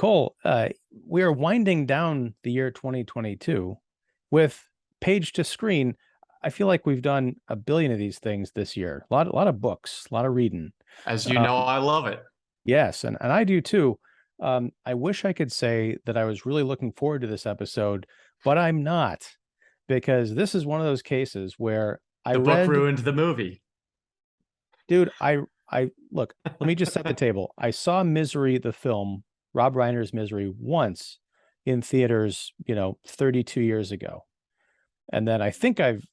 Cole, we are winding down the year 2022 with Page2Screen. I feel like we've done a billion of these things this year. A lot of books, a lot of reading. As you Um, know, I love it. yes, and I do too. I wish I could say that I was really looking forward to this episode, but I'm not, because this is one of those cases where I The book read, ruined the movie. dude, I look, let me just set the table. I saw Misery, the film, Rob Reiner's Misery, once in theaters, 32 years ago. And then I think I've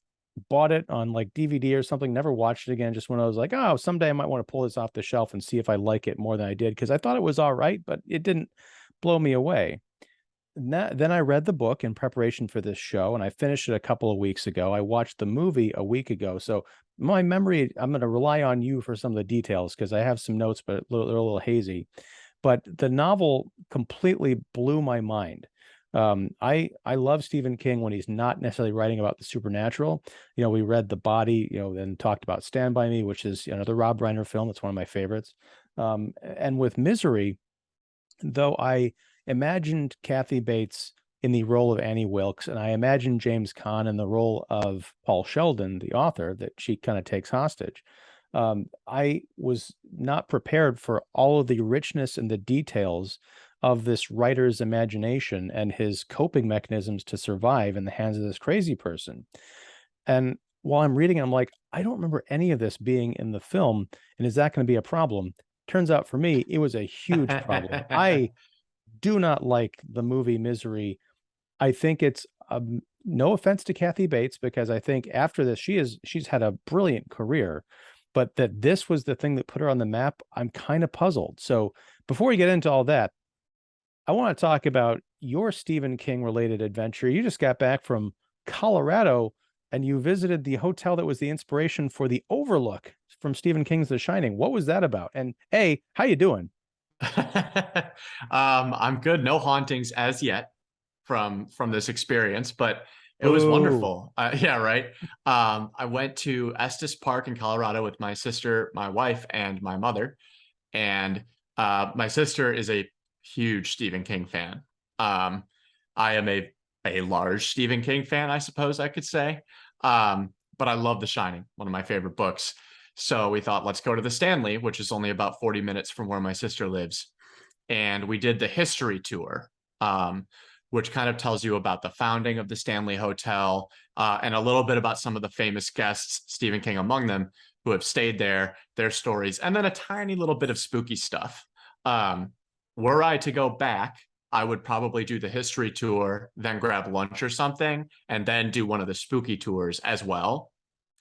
bought it on like DVD or something, never watched it again, just when I was like, oh, someday I might want to pull this off the shelf and see if I like it more than I did, because I thought it was all right, but it didn't blow me away. Then I read the book in preparation for this show, and I finished it a couple of weeks ago. I watched the movie a week ago. So my memory, I'm going to rely on you for some of the details because I have some notes, but they're a little hazy. But the novel completely blew my mind. I love Stephen King when he's not necessarily writing about the supernatural. We read The Body, then talked about Stand By Me, which is another Rob Reiner film. It's one of my favorites. And with Misery, though I imagined Kathy Bates in the role of Annie Wilkes, and I imagined James Caan in the role of Paul Sheldon, the author that she kind of takes hostage. I was not prepared for all of the richness and the details of this writer's imagination and his coping mechanisms to survive in the hands of this crazy person. And while I'm reading, I'm like, I don't remember any of this being in the film. And is that going to be a problem? Turns out for me, it was a huge problem. I do not like the movie Misery. I think it's no offense to Kathy Bates, because I think after this, she's had a brilliant career, but that this was the thing that put her on the map, I'm kind of puzzled. So before we get into all that, I want to talk about your Stephen King related adventure. You just got back from Colorado and you visited the hotel that was the inspiration for the Overlook from Stephen King's The Shining. What was that about? And hey, how you doing? I'm good. No hauntings as yet from this experience, but it was Boo. wonderful. Yeah, right. I went to Estes Park in Colorado with my sister, my wife, and my mother. And my sister is a huge Stephen King fan. I am a large Stephen King fan, I suppose I could say. But I love The Shining, one of my favorite books. So we thought, let's go to the Stanley, which is only about 40 minutes from where my sister lives. And we did the history tour, which kind of tells you about the founding of the Stanley Hotel, and a little bit about some of the famous guests, Stephen King among them, who have stayed there, their stories, and then a tiny little bit of spooky stuff. Were I to go back, I would probably do the history tour, then grab lunch or something, and then do one of the spooky tours as well,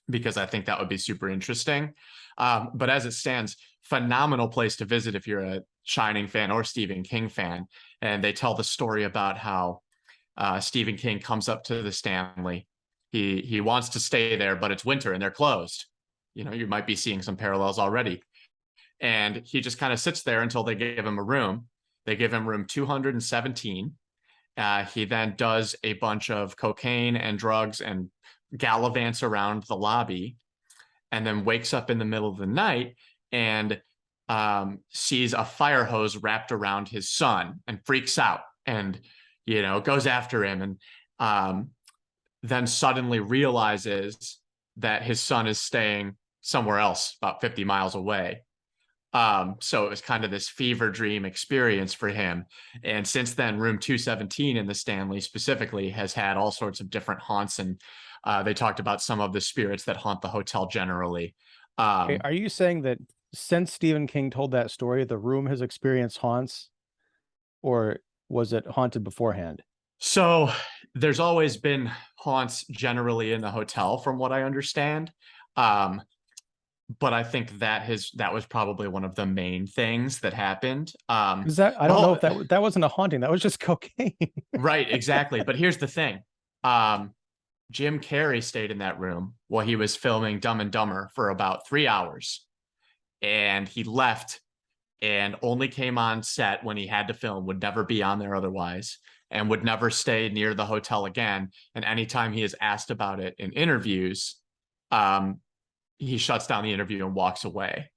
because I think that would be super interesting. But as it stands, phenomenal place to visit if you're a Shining fan or Stephen King fan. And they tell the story about how Stephen King comes up to the Stanley. He wants to stay there, but it's winter and they're closed. You might be seeing some parallels already. And he just kind of sits there until they give him a room. They give him room 217. He then does a bunch of cocaine and drugs and gallivants around the lobby, and then wakes up in the middle of the night and sees a fire hose wrapped around his son and freaks out and goes after him, and then suddenly realizes that his son is staying somewhere else about 50 miles away. So it was kind of this fever dream experience for him. And since then, room 217 in the Stanley specifically has had all sorts of different haunts, and they talked about some of the spirits that haunt the hotel generally. Are you saying that since Stephen King told that story, the room has experienced haunts, or was it haunted beforehand? So there's always been haunts generally in the hotel, from what I understand. But I think that was probably one of the main things that happened. Is that, I don't know if that wasn't a haunting, that was just cocaine. Right, exactly. But here's the thing. Jim Carrey stayed in that room while he was filming Dumb and Dumber for about 3 hours. And he left and only came on set when he had to film, would never be on there otherwise, and would never stay near the hotel again. And anytime he is asked about it in interviews, he shuts down the interview and walks away.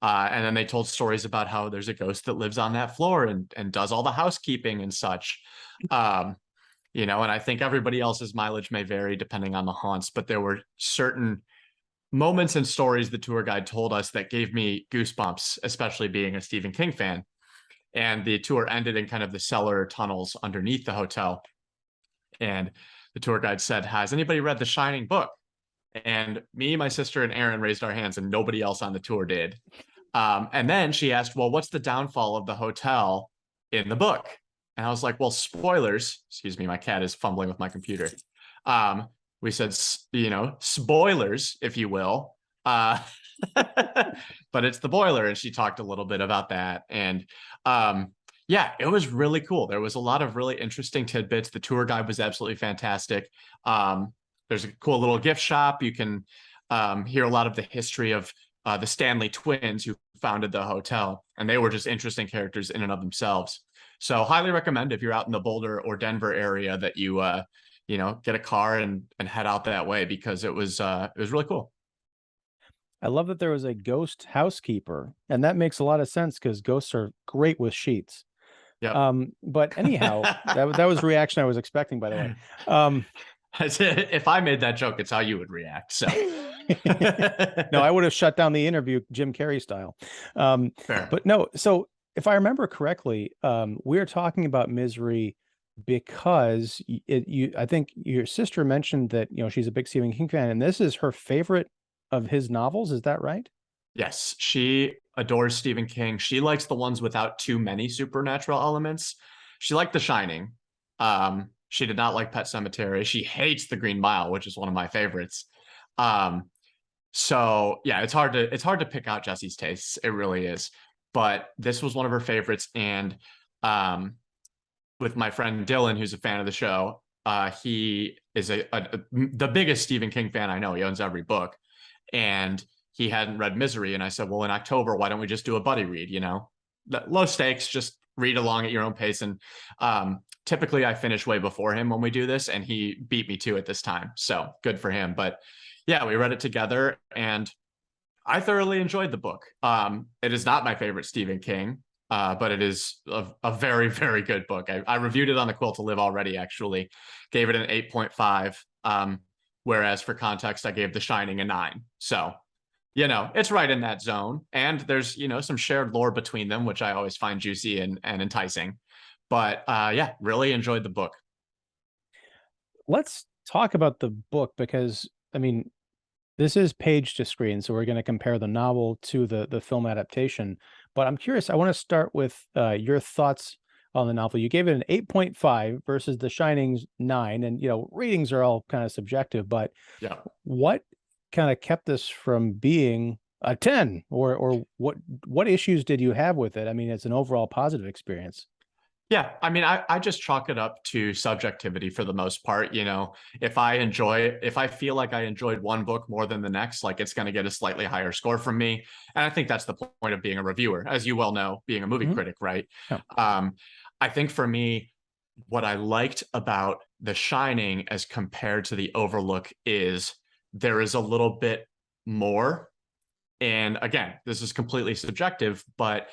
And then they told stories about how there's a ghost that lives on that floor and does all the housekeeping and such. You know, and I think everybody else's mileage may vary depending on the haunts, but there were certain moments and stories the tour guide told us that gave me goosebumps, especially being a Stephen King fan. And the tour ended in kind of the cellar tunnels underneath the hotel. And the tour guide said, "Has anybody read the Shining book?" And me, my sister, and Aaron raised our hands, and nobody else on the tour did. And then she asked, "Well, what's the downfall of the hotel in the book?" And I was like, "Well, spoilers." Excuse me, my cat is fumbling with my computer. We said, you know, spoilers, if you will. But it's the boiler. And she talked a little bit about that. And yeah, it was really cool. There was a lot of really interesting tidbits. The tour guide was absolutely fantastic. There's a cool little gift shop. You can hear a lot of the history of the Stanley twins who founded the hotel. And they were just interesting characters in and of themselves. So highly recommend if you're out in the Boulder or Denver area that you, you know, get a car and head out that way, because it was really cool. I love that there was a ghost housekeeper, and that makes a lot of sense because ghosts are great with sheets. Yeah. But anyhow, that was the reaction I was expecting, by the way. If I made that joke, it's how you would react. So no, I would have shut down the interview Jim Carrey style. Fair. But no, so if I remember correctly, we're talking about Misery because I think your sister mentioned that, you know, she's a big Stephen King fan, and this is her favorite of his novels. Is that right? Yes, she adores Stephen King. She likes the ones without too many supernatural elements. She liked The Shining. She did not like Pet Sematary. She hates The Green Mile, which is one of my favorites. So yeah, it's hard to pick out Jesse's tastes. It really is. But this was one of her favorites. And with my friend Dylan, who's a fan of the show, he is the biggest Stephen King fan I know. He owns every book. And he hadn't read Misery. And I said, well, in October, why don't we just do a buddy read? You know, low stakes, just read along at your own pace. And typically I finish way before him when we do this, and he beat me to it this time. So good for him. But yeah, we read it together and I thoroughly enjoyed the book. It is not my favorite Stephen King, but it is a very, very good book. I reviewed it on the Quill to Live already, actually. Gave it an 8.5. Whereas for context, I gave The Shining a 9. So, you know, it's right in that zone. And there's, you know, some shared lore between them, which I always find juicy and enticing. But yeah, really enjoyed the book. Let's talk about the book because, I mean, this is Page2Screen, so we're going to compare the novel to the film adaptation. But I'm curious, I want to start with your thoughts on the novel. You gave it an 8.5 versus The Shining's 9, and you know, ratings are all kind of subjective, but yeah, what kind of kept this from being a 10, or what issues did you have with it? I mean, it's an overall positive experience. Yeah, I mean, I just chalk it up to subjectivity for the most part. You know, if I feel like I enjoyed one book more than the next, like it's going to get a slightly higher score from me. And I think that's the point of being a reviewer, as you well know, being a movie critic, right? Yeah. I think for me, what I liked about The Shining as compared to The Overlook is there is a little bit more. And again, this is completely subjective, but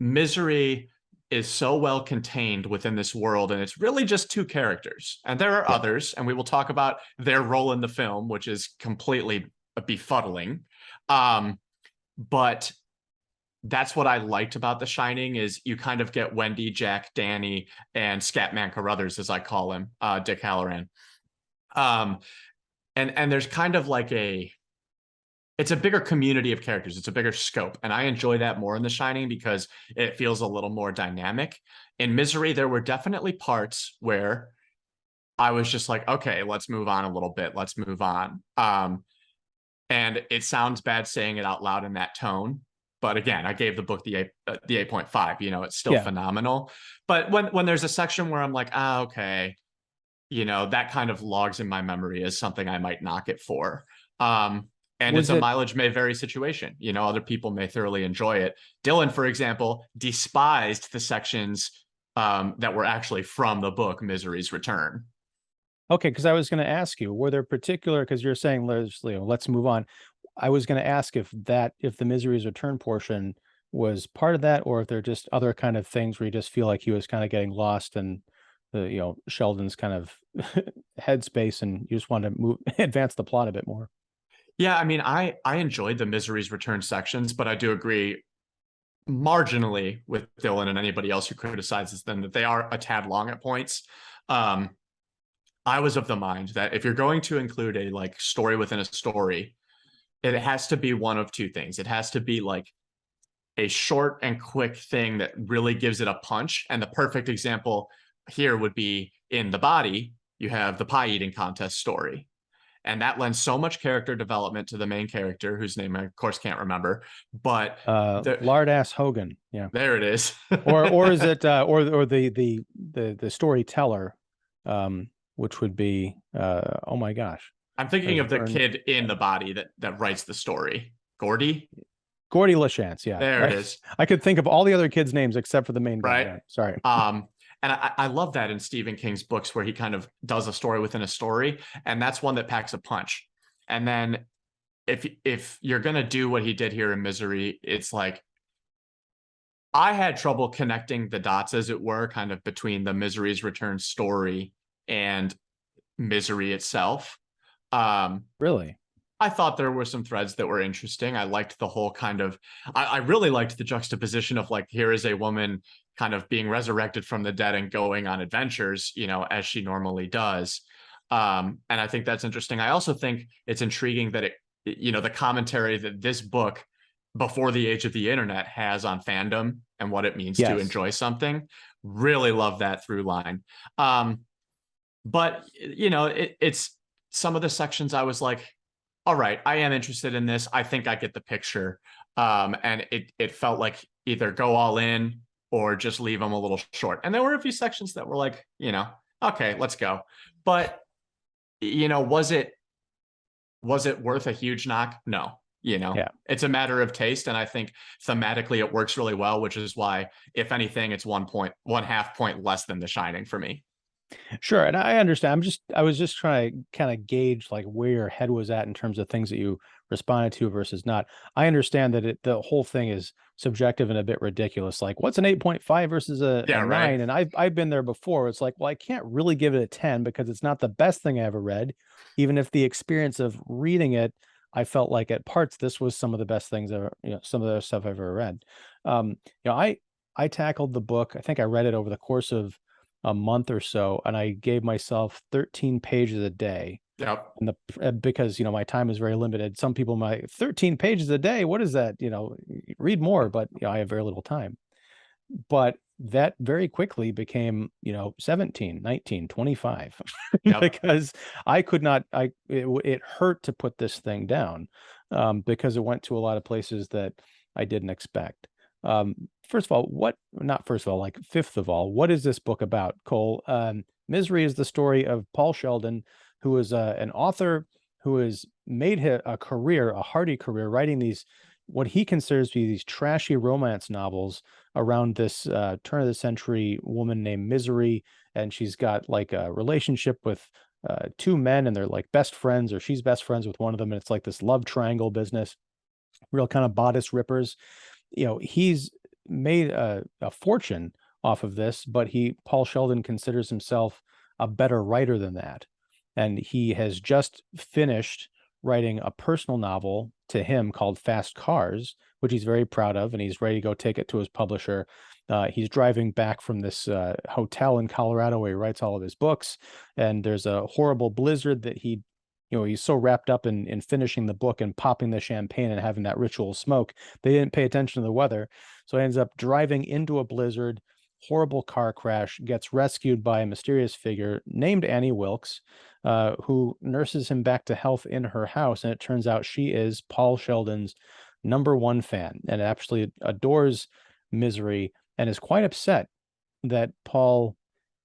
Misery is so well contained within this world, and it's really just two characters. And there are others, and we will talk about their role in the film, which is completely befuddling. But that's what I liked about The Shining is you kind of get Wendy, Jack, Danny, and Scatman Carruthers, as I call him, Dick Halloran. And there's kind of like it's a bigger community of characters. It's a bigger scope. And I enjoy that more in The Shining because it feels a little more dynamic. In Misery, there were definitely parts where I was just like, okay, let's move on a little bit. Let's move on. And it sounds bad saying it out loud in that tone. But again, I gave the book the 8.5, you know, it's still phenomenal. But when there's a section where I'm like, okay, you know, that kind of logs in my memory as something I might knock it for. And it's a mileage may vary situation. You know, other people may thoroughly enjoy it. Dylan, for example, despised the sections that were actually from the book Misery's Return. Okay, because I was going to ask you, were there particular, because you're saying, let's move on. I was going to ask if the Misery's Return portion was part of that, or if they're just other kind of things where you just feel like he was kind of getting lost in the, Sheldon's kind of headspace, and you just want to advance the plot a bit more. Yeah, I mean, I enjoyed the Misery's Return sections, but I do agree marginally with Dylan and anybody else who criticizes them that they are a tad long at points. I was of the mind that if you're going to include a like story within a story, it has to be one of two things. It has to be like a short and quick thing that really gives it a punch. And the perfect example here would be in The Body, you have the pie eating contest story. And that lends so much character development to the main character, whose name I of course can't remember, but Lardass Hogan. Yeah. There it is. or is it or the storyteller, which would be oh my gosh. I'm thinking of the kid in The Body that writes the story. Gordy LaChance, yeah. There it is. I could think of all the other kids' names except for the main guy. Right. Yeah, sorry. And I love that in Stephen King's books where he kind of does a story within a story, and that's one that packs a punch. And then if you're gonna do what he did here in Misery, it's like I had trouble connecting the dots, as it were, kind of between the Misery's Return story and Misery itself. Really? I thought there were some threads that were interesting. I liked the whole kind of, I really liked the juxtaposition of like, here is a woman kind of being resurrected from the dead and going on adventures, as she normally does. And I think that's interesting. I also think it's intriguing that the commentary that this book, before the age of the internet, has on fandom and what it means to enjoy something. Really love that through line. But it's some of the sections I was like, all right, I am interested in this. I think I get the picture. And it felt like either go all in or just leave them a little short. And there were a few sections that were like, okay, let's go. But, was it worth a huge knock? No. It's a matter of taste. And I think thematically it works really well, which is why, if anything, it's 1.5 point less than The Shining for me. Sure. And I understand. I was just trying to kind of gauge like where your head was at in terms of things that you responded to versus not. I understand that the whole thing is subjective and a bit ridiculous. Like, what's an 8.5 versus a 9? Right. And I've been there before. It's like, well, I can't really give it a 10 because it's not the best thing I ever read. Even if the experience of reading it, I felt like at parts, this was some of the best things ever, some of the stuff I've ever read. I tackled the book. I think I read it over the course of a month or so, and I gave myself 13 pages a day. Yep. And because my time is very limited. Some people might 13 pages a day. What is that? Read more, but I have very little time. But that very quickly became 17, 19, 25 yep. Because I could not. It hurt to put this thing down because it went to a lot of places that I didn't expect. Fifth of all, what is this book about, Cole? Misery is the story of Paul Sheldon, who is an author who has made a hearty career writing these, what he considers to be these trashy romance novels around this turn of the century woman named Misery. And she's got like a relationship with two men, and they're like best friends, or she's best friends with one of them. And it's like this love triangle business, real kind of bodice rippers. He's made a fortune off of this, but Paul Sheldon considers himself a better writer than that. And he has just finished writing a personal novel to him called Fast Cars, which he's very proud of, and he's ready to go take it to his publisher. He's driving back from this hotel in Colorado where he writes all of his books, and there's a horrible blizzard that he's so wrapped up in finishing the book and popping the champagne and having that ritual smoke, they didn't pay attention to the weather. So he ends up driving into a blizzard, horrible car crash, gets rescued by a mysterious figure named Annie Wilkes, who nurses him back to health in her house. And it turns out she is Paul Sheldon's #1 fan and actually adores Misery and is quite upset that Paul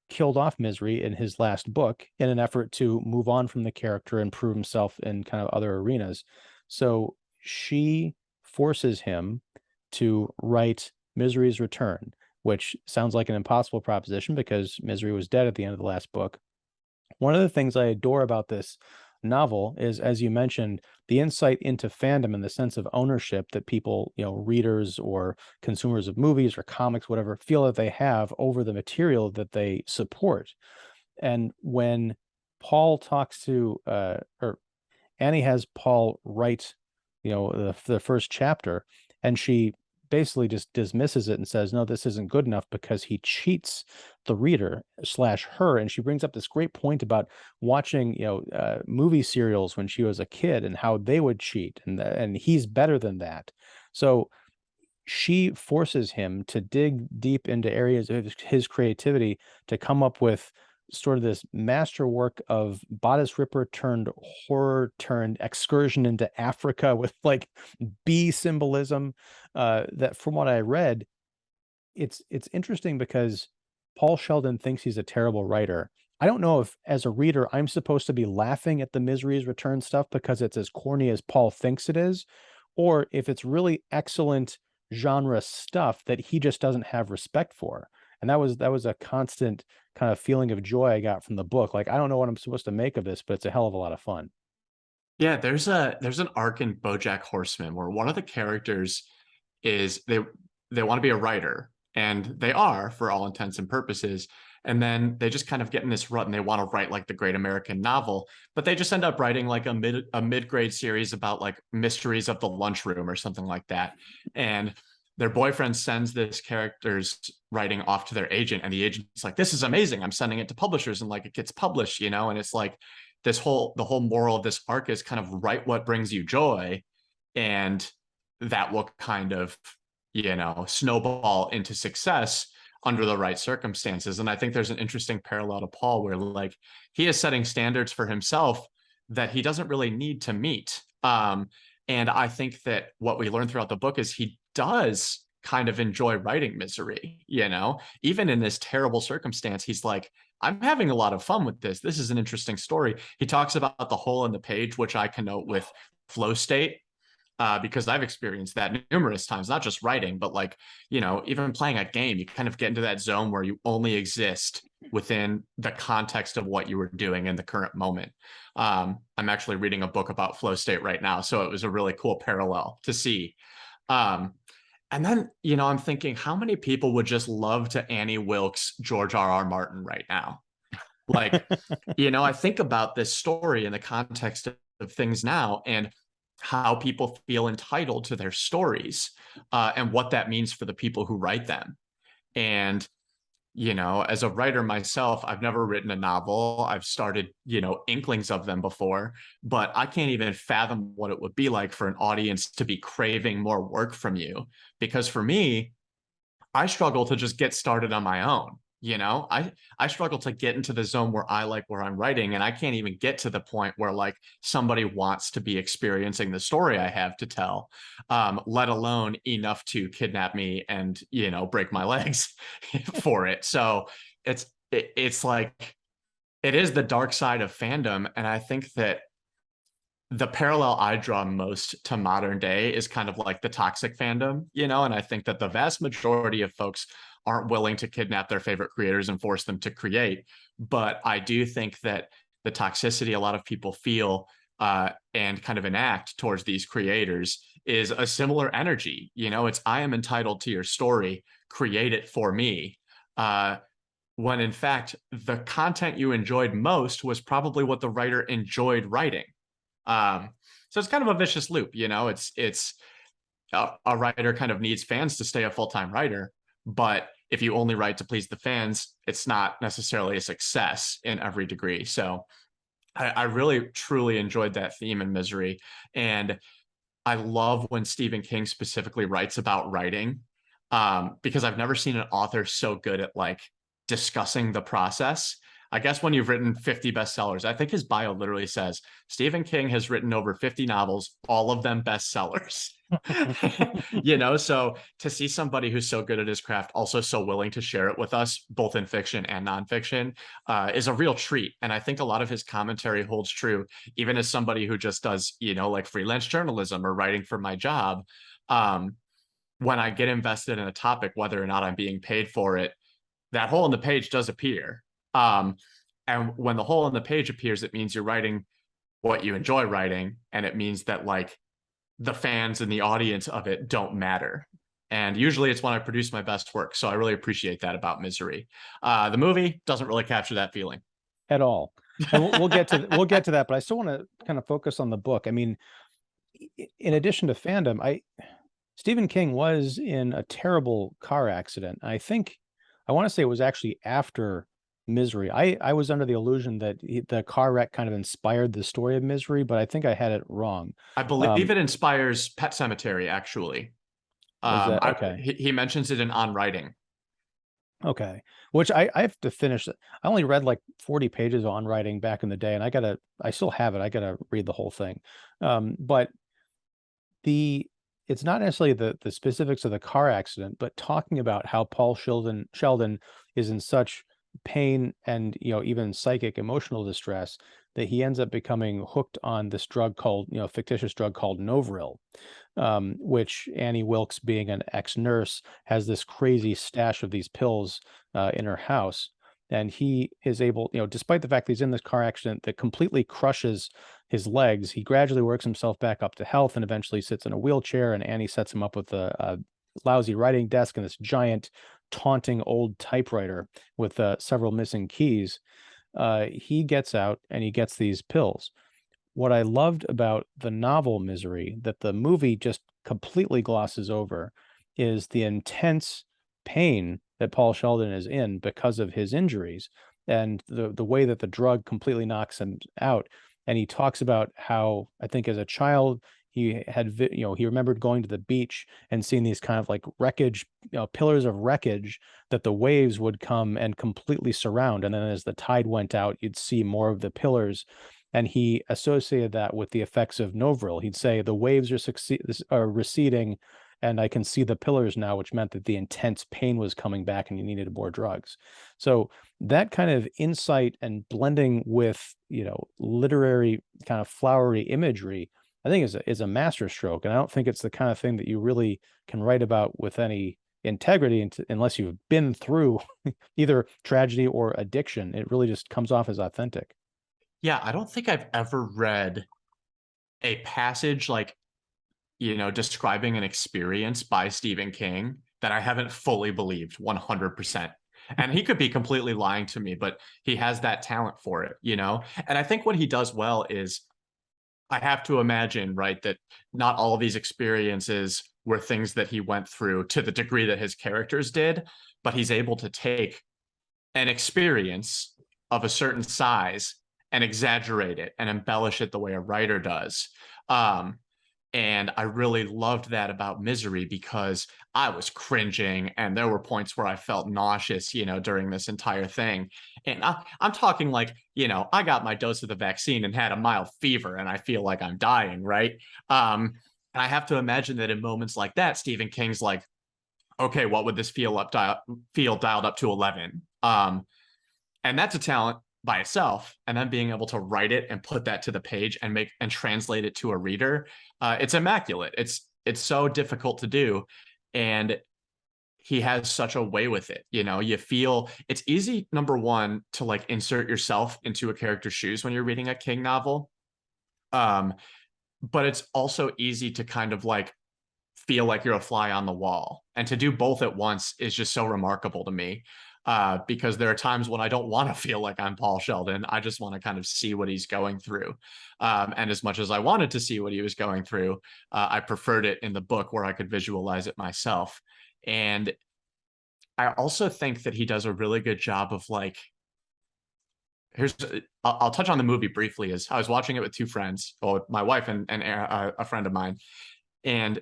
killed off Misery in his last book in an effort to move on from the character and prove himself in kind of other arenas. So she forces him to write Misery's Return, which sounds like an impossible proposition because Misery was dead at the end of the last book. One of the things I adore about this novel is, as you mentioned, the insight into fandom in the sense of ownership that people, readers or consumers of movies or comics, whatever, feel that they have over the material that they support. And when Paul talks to, or Annie has Paul write, the first chapter, and she basically just dismisses it and says, no, this isn't good enough because he cheats the reader slash her. And she brings up this great point about watching, movie serials when she was a kid and how they would cheat, and he's better than that. So she forces him to dig deep into areas of his creativity to come up with sort of this masterwork of bodice ripper turned horror turned excursion into Africa with like bee symbolism. That from what I read, it's interesting because Paul Sheldon thinks he's a terrible writer. I don't know if, as a reader, I'm supposed to be laughing at the Misery's Return stuff because it's as corny as Paul thinks it is, or if it's really excellent genre stuff that he just doesn't have respect for. And that was a constant kind of feeling of joy I got from the book. Like, I don't know what I'm supposed to make of this, but it's a hell of a lot of fun. Yeah, there's an arc in BoJack Horseman where one of the characters is they want to be a writer, and they are for all intents and purposes. And then they just kind of get in this rut and they want to write like the great American novel, but they just end up writing like a mid-grade series about like mysteries of the lunchroom or something like that. And their boyfriend sends this character's writing off to their agent, and the agent's like, this is amazing, I'm sending it to publishers, and like it gets published, and it's like the whole moral of this arc is kind of write what brings you joy, and that will kind of snowball into success under the right circumstances. And I think there's an interesting parallel to Paul where like he is setting standards for himself that he doesn't really need to meet. And I think that what we learn throughout the book is he does kind of enjoy writing Misery, even in this terrible circumstance. He's like, I'm having a lot of fun with this. This is an interesting story. He talks about the hole in the page, which I connote with flow state, because I've experienced that numerous times, not just writing, but like, even playing a game, you kind of get into that zone where you only exist within the context of what you were doing in the current moment. I'm actually reading a book about flow state right now, so it was a really cool parallel to see. And then, I'm thinking, how many people would just love to Annie Wilkes George R.R. Martin right now? Like, I think about this story in the context of things now and how people feel entitled to their stories, and what that means for the people who write them. And as a writer myself, I've never written a novel. I've started, inklings of them before, but I can't even fathom what it would be like for an audience to be craving more work from you. Because for me, I struggle to just get started on my own. I struggle to get into the zone where I like where I'm writing, and I can't even get to the point where like somebody wants to be experiencing the story I have to tell, let alone enough to kidnap me and break my legs for it. So it's like it is the dark side of fandom, and I think that the parallel I draw most to modern day is kind of like the toxic fandom, and I think that the vast majority of folks aren't willing to kidnap their favorite creators and force them to create. But I do think that the toxicity a lot of people feel, and kind of enact towards these creators is a similar energy. It's, I am entitled to your story, create it for me. When in fact, the content you enjoyed most was probably what the writer enjoyed writing. So it's kind of a vicious loop, it's a writer kind of needs fans to stay a full-time writer. But if you only write to please the fans, it's not necessarily a success in every degree. So I really, truly enjoyed that theme in Misery. And I love when Stephen King specifically writes about writing, because I've never seen an author so good at like discussing the process. I guess when you've written 50 bestsellers, I think his bio literally says Stephen King has written over 50 novels, all of them bestsellers. So to see somebody who's so good at his craft, also so willing to share it with us, both in fiction and nonfiction, is a real treat. And I think a lot of his commentary holds true, even as somebody who just does, like freelance journalism or writing for my job. When I get invested in a topic, whether or not I'm being paid for it, that hole in the page does appear. And when the hole in the page appears, it means you're writing what you enjoy writing, and it means that like the fans and the audience of it don't matter. And usually it's when I produce my best work. So I really appreciate that about Misery. The movie doesn't really capture that feeling at all. And we'll get to that, but I still want to kind of focus on the book. I mean, in addition to fandom, Stephen King was in a terrible car accident. I think I want to say it was actually after Misery. I was under the illusion that the car wreck kind of inspired the story of Misery, but I think I had it wrong. I believe it inspires Pet Sematary, actually. Was that okay? He mentions it in On Writing. Okay, which I have to finish. I only read like 40 pages on writing back in the day, and I still have it. I gotta read the whole thing. But it's not necessarily the specifics of the car accident, but talking about how Paul Sheldon is in such pain and, you know, even psychic emotional distress that he ends up becoming hooked on this drug called, you know, fictitious drug called Novril, which Annie Wilkes, being an ex-nurse, has this crazy stash of these pills in her house. And he is able, you know, despite the fact that he's in this car accident that completely crushes his legs, he gradually works himself back up to health and eventually sits in a wheelchair. And Annie sets him up with a lousy writing desk and this giant taunting old typewriter with several missing keys. He gets out and he gets these pills. What I loved about the novel Misery, that the movie just completely glosses over, is the intense pain that Paul Sheldon is in because of his injuries and the way that the drug completely knocks him out. And he talks about how, I think as a child, he had, you know, he remembered going to the beach and seeing these kind of like wreckage, you know, pillars of wreckage that the waves would come and completely surround. And then as the tide went out, you'd see more of the pillars. And he associated that with the effects of Novril. He'd say the waves are receding, and I can see the pillars now, which meant that the intense pain was coming back and you needed more drugs. So that kind of insight and blending with, you know, literary kind of flowery imagery, I think is a masterstroke. And I don't think it's the kind of thing that you really can write about with any integrity unless you've been through either tragedy or addiction. It really just comes off as authentic. Yeah, I don't think I've ever read a passage like, you know, describing an experience by Stephen King that I haven't fully believed 100%. And he could be completely lying to me, but he has that talent for it, you know? And I think what he does well is, I have to imagine, right, that not all of these experiences were things that he went through to the degree that his characters did, but he's able to take an experience of a certain size and exaggerate it and embellish it the way a writer does. And I really loved that about Misery because I was cringing and there were points where I felt nauseous, you know, during this entire thing. And I'm talking like, you know, I got my dose of the vaccine and had a mild fever and I feel like I'm dying, right? And I have to imagine that in moments like that, Stephen King's like, okay, what would this feel dialed up to 11? And that's a talent by itself. And then being able to write it and put that to the page and translate it to a reader, it's immaculate. It's so difficult to do, and he has such a way with it. You know, you feel it's easy, number one, to like insert yourself into a character's shoes when you're reading a King novel, but it's also easy to kind of like feel like you're a fly on the wall, and to do both at once is just so remarkable to me. Because there are times when I don't want to feel like I'm Paul Sheldon. I just want to kind of see what he's going through. And as much as I wanted to see what he was going through, I preferred it in the book where I could visualize it myself. And I also think that he does a really good job of like, I'll touch on the movie briefly. As I was watching it with two friends, or my wife and a friend of mine, and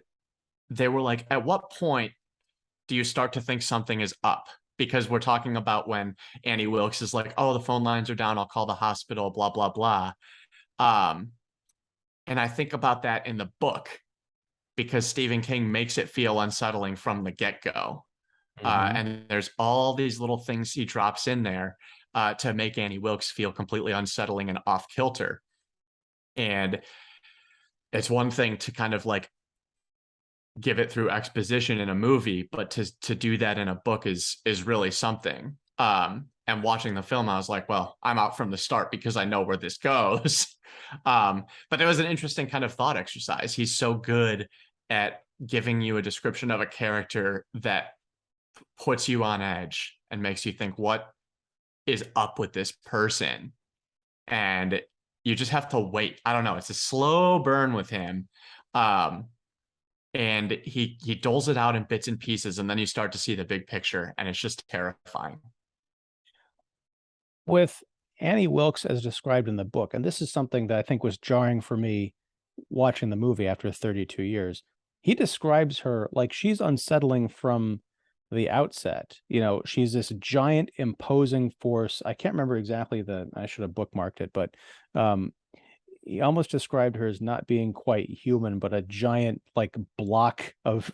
they were like, at what point do you start to think something is up? Because we're talking about when Annie Wilkes is like, oh, the phone lines are down, I'll call the hospital, blah, blah, blah. And I think about that in the book because Stephen King makes it feel unsettling from the get-go. And there's all these little things he drops in there to make Annie Wilkes feel completely unsettling and off kilter. And it's one thing to kind of like give it through exposition in a movie, but to do that in a book is really something. And And watching the film, I was like, well, I'm out from the start because I know where this goes. But it was an interesting kind of thought exercise. He's so good at giving you a description of a character that puts you on edge and makes you think, what is up with this person? And you just have to wait. I don't know. It's a slow burn with him. And he doles it out in bits and pieces, and then you start to see the big picture, and it's just terrifying. With Annie Wilkes as described in the book, and this is something that I think was jarring for me watching the movie after 32 years. He describes her like she's unsettling from the outset. She's this giant imposing force. I can't remember exactly I should have bookmarked it, but he almost described her as not being quite human, but a giant like block of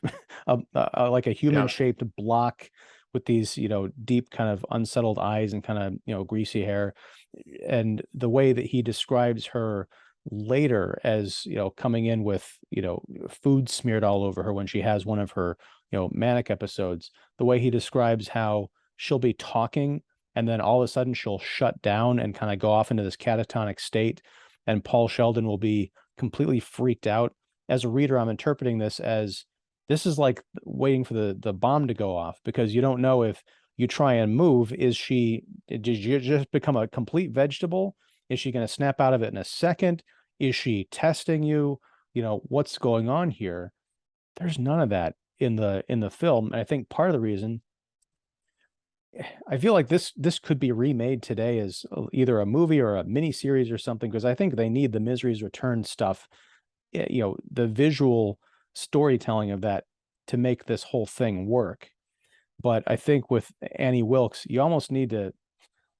like a human shaped block with these, deep kind of unsettled eyes and kind of, greasy hair. And the way that he describes her later as, coming in with, food smeared all over her when she has one of her, manic episodes, the way he describes how she'll be talking and then all of a sudden she'll shut down and kind of go off into this catatonic state. And Paul Sheldon will be completely freaked out. As a reader, I'm interpreting this as this is like waiting for the bomb to go off, because you don't know if you try and move, did you just become a complete vegetable? Is she going to snap out of it in a second? Is she testing you? What's going on here? There's none of that in the film. And I think part of the reason, I feel like this could be remade today as either a movie or a mini series or something, because I think they need the Misery's Return stuff, the visual storytelling of that to make this whole thing work. But I think with Annie Wilkes, you almost need to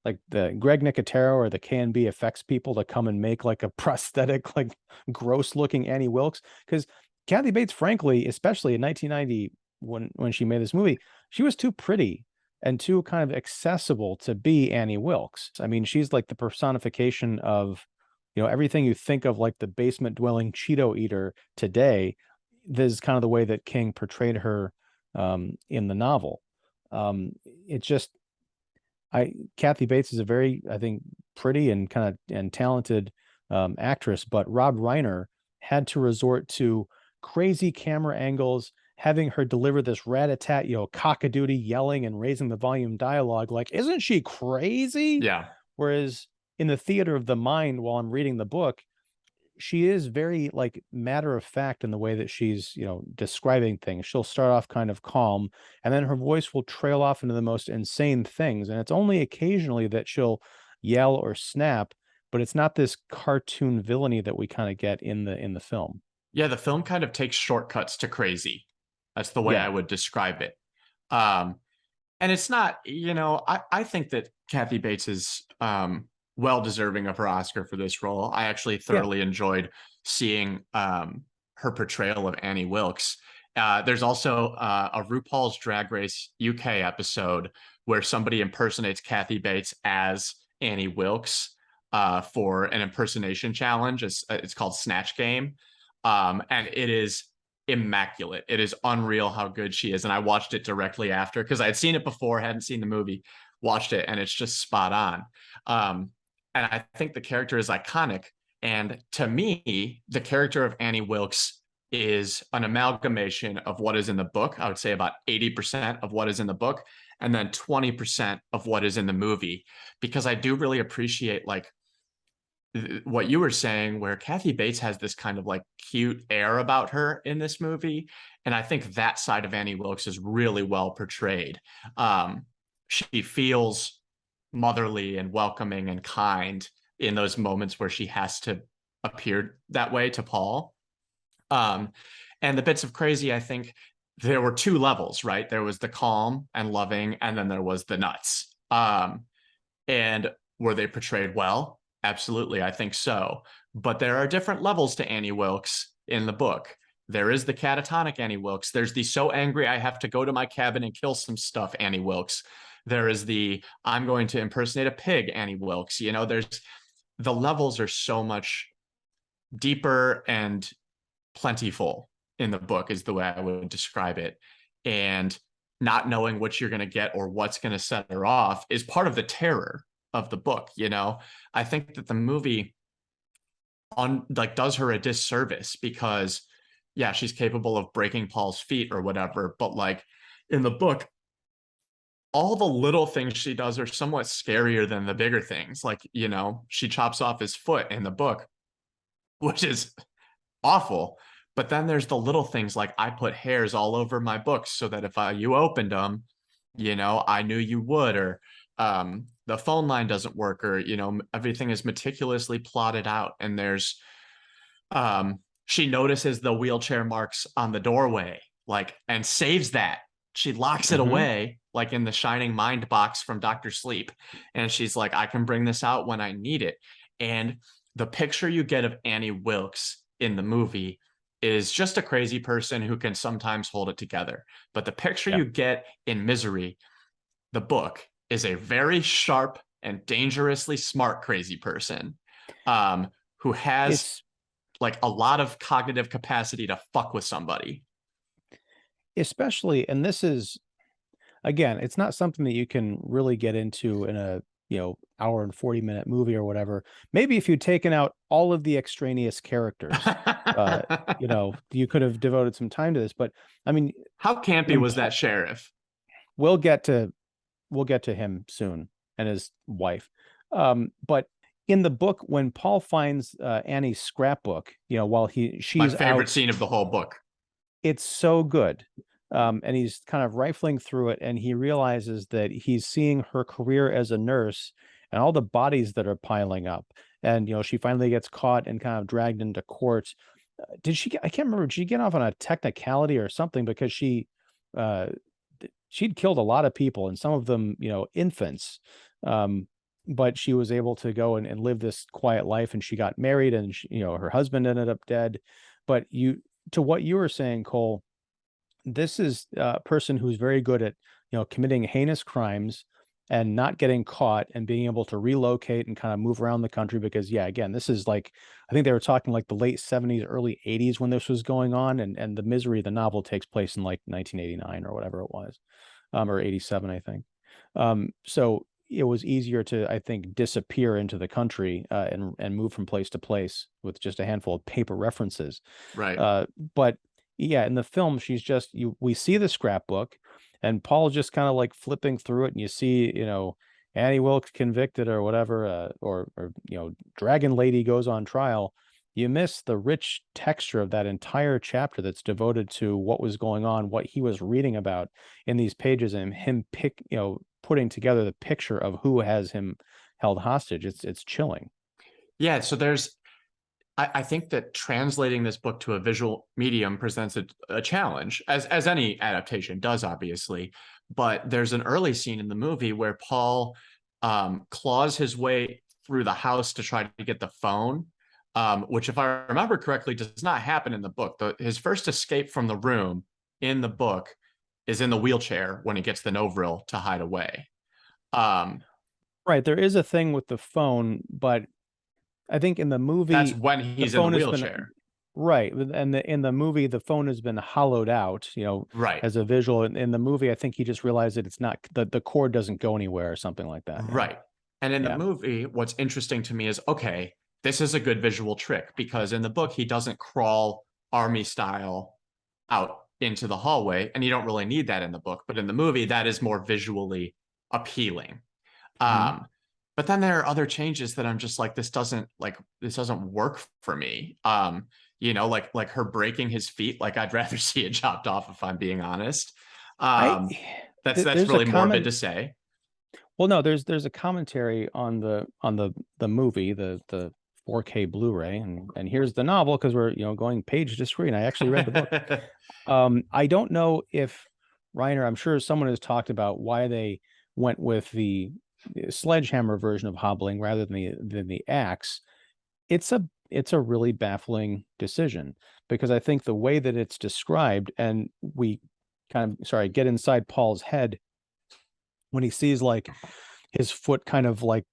like the Greg Nicotero or the K&B effects people to come and make like a prosthetic, like gross looking Annie Wilkes. Because Kathy Bates, frankly, especially in 1990 when she made this movie, she was too pretty and too kind of accessible to be Annie Wilkes. I mean, she's like the personification of, everything you think of like the basement dwelling Cheeto eater today. This is kind of the way that King portrayed her in the novel. It's just, Kathy Bates is a very, I think, pretty and kind of and talented actress, but Rob Reiner had to resort to crazy camera angles, having her deliver this rat-a-tat, cock-a-doodle yelling and raising the volume dialogue. Like, isn't she crazy? Yeah. Whereas in the theater of the mind, while I'm reading the book, she is very like matter of fact in the way that she's, describing things. She'll start off kind of calm, and then her voice will trail off into the most insane things. And it's only occasionally that she'll yell or snap, but it's not this cartoon villainy that we kind of get in the film. Yeah, the film kind of takes shortcuts to crazy. That's the way I would describe it. And it's not, I think that Kathy Bates is well deserving of her Oscar for this role. I actually thoroughly enjoyed seeing her portrayal of Annie Wilkes. There's also a RuPaul's Drag Race UK episode where somebody impersonates Kathy Bates as Annie Wilkes for an impersonation challenge. It's called Snatch Game. And it is immaculate. It is unreal how good she is. And I watched it directly after because I had seen it before, hadn't seen the movie, watched it, and it's just spot on. And I think the character is iconic. And to me, the character of Annie Wilkes is an amalgamation of what is in the book. I would say about 80% of what is in the book, and then 20% of what is in the movie, because I do really appreciate like what you were saying, where Kathy Bates has this kind of like cute air about her in this movie. And I think that side of Annie Wilkes is really well portrayed. She feels motherly and welcoming and kind in those moments where she has to appear that way to Paul. And the bits of crazy, I think there were two levels, right? There was the calm and loving, and then there was the nuts. And were they portrayed well? Absolutely, I think so. But there are different levels to Annie Wilkes in the book. There is the catatonic Annie Wilkes. There's the so angry I have to go to my cabin and kill some stuff Annie Wilkes. There is the I'm going to impersonate a pig Annie Wilkes. There's the levels are so much deeper and plentiful in the book is the way I would describe it. And not knowing what you're going to get or what's going to set her off is part of the terror of the book. I think that the movie does her a disservice because yeah, she's capable of breaking Paul's feet or whatever, but like in the book, all the little things she does are somewhat scarier than the bigger things. Like, she chops off his foot in the book, which is awful. But then there's the little things like I put hairs all over my books so that if you opened them, I knew you would, or the phone line doesn't work, or, everything is meticulously plotted out. And there's, she notices the wheelchair marks on the doorway, like, and saves that. She locks it away, like in the Shining Mind box from Dr. Sleep. And she's like, I can bring this out when I need it. And the picture you get of Annie Wilkes in the movie is just a crazy person who can sometimes hold it together. But the picture you get in Misery, the book, is a very sharp and dangerously smart crazy person who has like a lot of cognitive capacity to fuck with somebody. Especially, and this is, again, it's not something that you can really get into in a hour and 40-minute movie or whatever. Maybe if you'd taken out all of the extraneous characters, you could have devoted some time to this. But I mean, how campy was that sheriff? We'll get to him soon and his wife. But in the book, when Paul finds Annie's scrapbook, while she's my favorite scene of the whole book. It's so good. And he's kind of rifling through it, and he realizes that he's seeing her career as a nurse and all the bodies that are piling up. And, she finally gets caught and kind of dragged into court. I can't remember, did she get off on a technicality or something? Because she'd killed a lot of people, and some of them, infants. But she was able to go and live this quiet life, and she got married, and her husband ended up dead. But to what you were saying, Cole, this is a person who's very good at, committing heinous crimes and not getting caught and being able to relocate and kind of move around the country because, again, this is like, I think they were talking like the late 70s, early 80s when this was going on. And the Misery, the novel, takes place in like 1989 or whatever it was, or 87, I think. So it was easier to, I think, disappear into the country and move from place to place with just a handful of paper references. Right. But yeah, in the film, she's just, we see the scrapbook and Paul just kind of like flipping through it, and you see, Annie Wilkes convicted or whatever, or Dragon Lady goes on trial. You miss the rich texture of that entire chapter that's devoted to what was going on, what he was reading about in these pages, and him putting together the picture of who has him held hostage. It's chilling. Yeah. So I think that translating this book to a visual medium presents a challenge, as any adaptation does, obviously. But there's an early scene in the movie where Paul claws his way through the house to try to get the phone, which, if I remember correctly, does not happen in the book. His first escape from the room in the book is in the wheelchair when he gets the Novril to hide away. Right. There is a thing with the phone, but I think in the movie, that's when he's in the wheelchair. Right. And in the movie, the phone has been hollowed out, right, as a visual. In the movie, I think he just realized that it's not, the cord doesn't go anywhere or something like that. Right. And in the movie, what's interesting to me is, okay, this is a good visual trick, because in the book, he doesn't crawl army style out into the hallway, and you don't really need that in the book. But in the movie, that is more visually appealing. But then there are other changes that I'm just like, this doesn't work for me. Like her breaking his feet. Like, I'd rather see it chopped off, if I'm being honest. That's really morbid to say. Well, no, there's a commentary on the movie, the 4K Blu-ray, and here's the novel, because we're going page to screen. I actually read the book. I don't know if Reiner, I'm sure someone has talked about why they went with the sledgehammer version of hobbling rather than the axe. It's a really baffling decision, because I think the way that it's described, and we kind of get inside Paul's head when he sees like his foot kind of like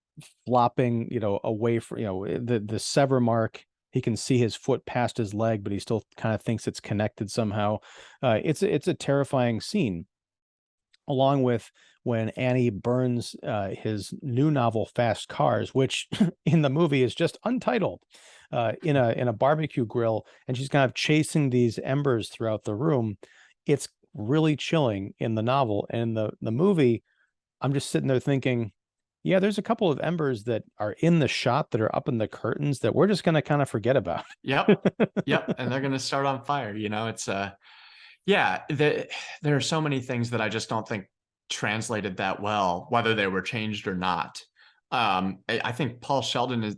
flopping away from the sever mark. He can see his foot past his leg, but he still kind of thinks it's connected somehow. It's a terrifying scene. along with when Annie burns his new novel Fast Cars, which in the movie is just untitled, in a barbecue grill, and she's kind of chasing these embers throughout the room. It's really chilling in the novel, and in the movie, I'm just sitting there thinking, yeah, there's a couple of embers that are in the shot that are up in the curtains that we're just going to kind of forget about. Yep. Yep. And they're going to start on fire. You know, it's yeah, there are so many things that I just don't think translated that well, whether they were changed or not. I think Paul Sheldon is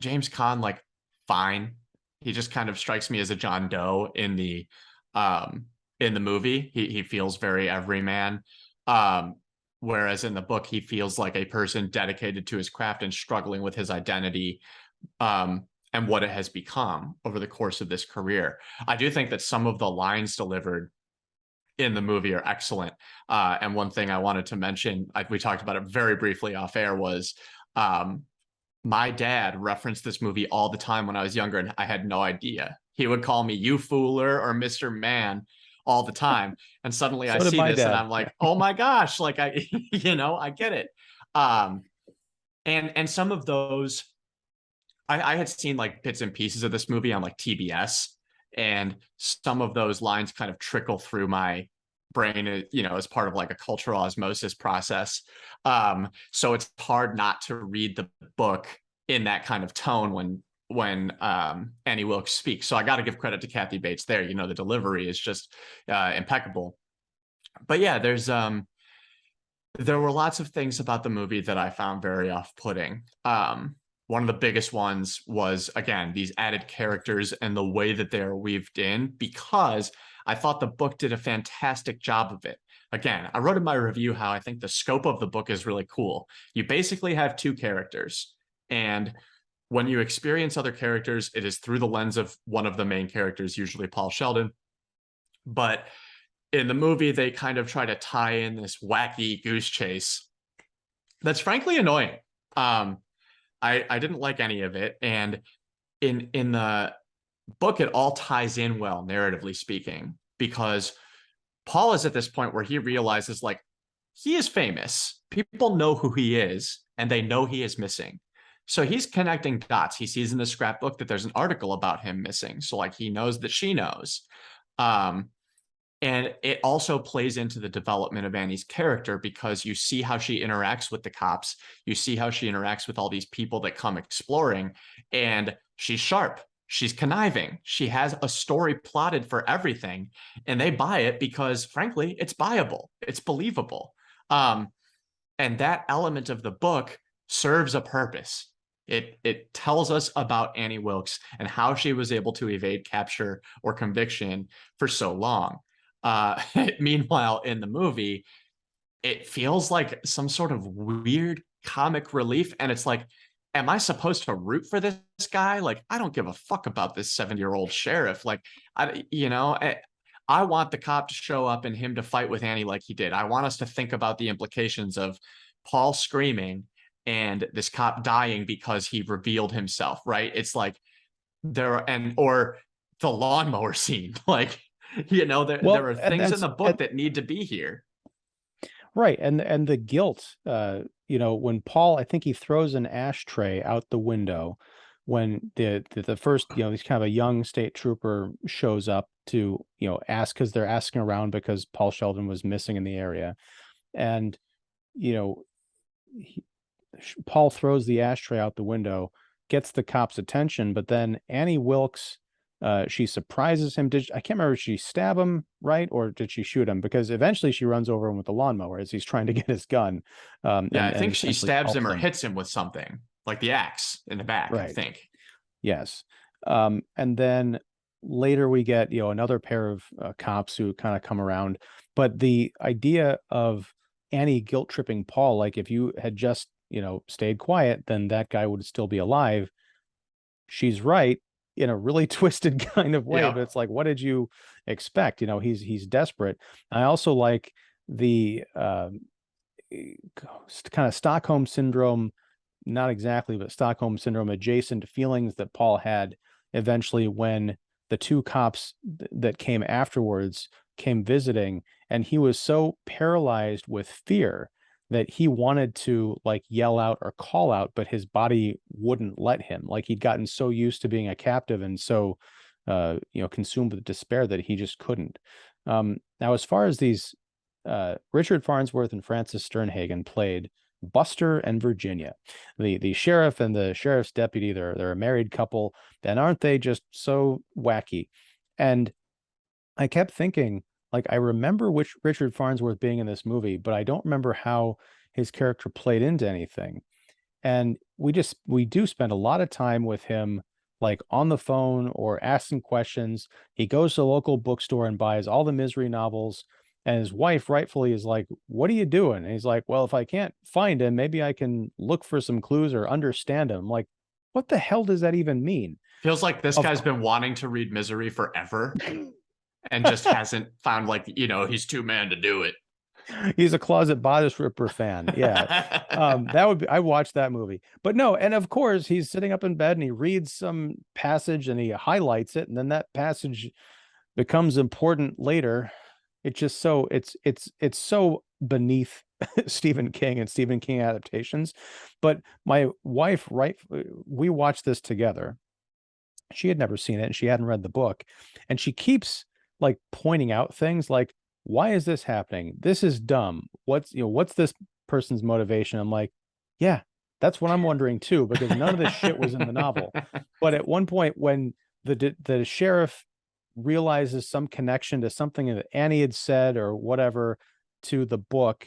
James Caan, like, fine. He just kind of strikes me as a John Doe in the movie. He feels very everyman. Whereas in the book, he feels like a person dedicated to his craft and struggling with his identity, and what it has become over the course of this career. I do think that some of the lines delivered in the movie are excellent. And one thing I wanted to mention, we talked about it very briefly off air, was my dad referenced this movie all the time when I was younger, and I had no idea. He would call me "you fooler" or "Mr. Man" all the time. And suddenly I see this and I'm like, oh my gosh, like I get it. And some of those, I had seen like bits and pieces of this movie on like TBS, and some of those lines kind of trickle through my brain, as part of like a cultural osmosis process. So it's hard not to read the book in that kind of tone when Annie Wilkes speaks. So I got to give credit to Kathy Bates there. The delivery is just impeccable. But yeah, there were lots of things about the movie that I found very off-putting. One of the biggest ones was, again, these added characters and the way that they're weaved in, because I thought the book did a fantastic job of it. Again, I wrote in my review how I think the scope of the book is really cool. You basically have two characters, and when you experience other characters, it is through the lens of one of the main characters, usually Paul Sheldon. But in the movie, they kind of try to tie in this wacky goose chase that's frankly annoying. I didn't like any of it. And in the book, it all ties in well, narratively speaking, because Paul is at this point where he realizes, like, he is famous. People know who he is, and they know he is missing. So he's connecting dots. He sees in the scrapbook that there's an article about him missing. So like he knows that she knows. And it also plays into the development of Annie's character, because you see how she interacts with the cops. You see how she interacts with all these people that come exploring, and she's sharp. She's conniving. She has a story plotted for everything, and they buy it because, frankly, it's buyable. It's believable. And that element of the book serves a purpose. It tells us about Annie Wilkes and how she was able to evade capture or conviction for so long. Meanwhile, in the movie, it feels like some sort of weird comic relief, and it's like, am I supposed to root for this guy? Like, I don't give a fuck about this 70-year-old sheriff. Like, I want the cop to show up and him to fight with Annie like he did. I want us to think about the implications of Paul screaming and this cop dying because he revealed himself, right? It's like or the lawnmower scene. Like, there are things in the book that need to be here. Right. And the guilt, when Paul, I think he throws an ashtray out the window when the first, he's kind of a young state trooper shows up to, ask, because they're asking around because Paul Sheldon was missing in the area. And, Paul throws the ashtray out the window, gets the cop's attention, but then Annie Wilkes, she surprises him. I can't remember, did she stab him, right? Or did she shoot him? Because eventually she runs over him with the lawnmower as he's trying to get his gun. I think she stabs him or hits him with something, like the axe in the back, right. I think. Yes. And then later we get, another pair of cops who kind of come around. But the idea of Annie guilt tripping Paul, like, if you had just, stayed quiet, then that guy would still be alive. She's right in a really twisted kind of way, but it's like, what did you expect? He's desperate. I also like the kind of Stockholm syndrome, not exactly, but Stockholm syndrome adjacent feelings that Paul had eventually when the two cops that came afterwards came visiting, and he was so paralyzed with fear that he wanted to like yell out or call out, but his body wouldn't let him. Like he'd gotten so used to being a captive and so consumed with despair that he just couldn't. Now, as far as these, Richard Farnsworth and Frances Sternhagen played Buster and Virginia, the sheriff and the sheriff's deputy. They're a married couple, and aren't they just so wacky? And I kept thinking, like, I remember which Richard Farnsworth being in this movie, but I don't remember how his character played into anything. And we do spend a lot of time with him, like on the phone or asking questions. He goes to the local bookstore and buys all the Misery novels. And his wife rightfully is like, "What are you doing?" And he's like, "Well, if I can't find him, maybe I can look for some clues or understand him." Like, what the hell does that even mean? Feels like this guy's been wanting to read Misery forever and just hasn't found, like, he's too man to do it. He's a closet bodice ripper fan. Yeah. That would be, I watched that movie. But no, and of course he's sitting up in bed and he reads some passage and he highlights it, and then that passage becomes important later. It's just so it's so beneath Stephen King and Stephen King adaptations. But my wife, we watched this together. She had never seen it and she hadn't read the book, and she keeps like pointing out things like, why is this happening? This is dumb. What's this person's motivation? I'm like, yeah, that's what I'm wondering too, because none of this shit was in the novel. But at one point when the sheriff realizes some connection to something that Annie had said or whatever to the book,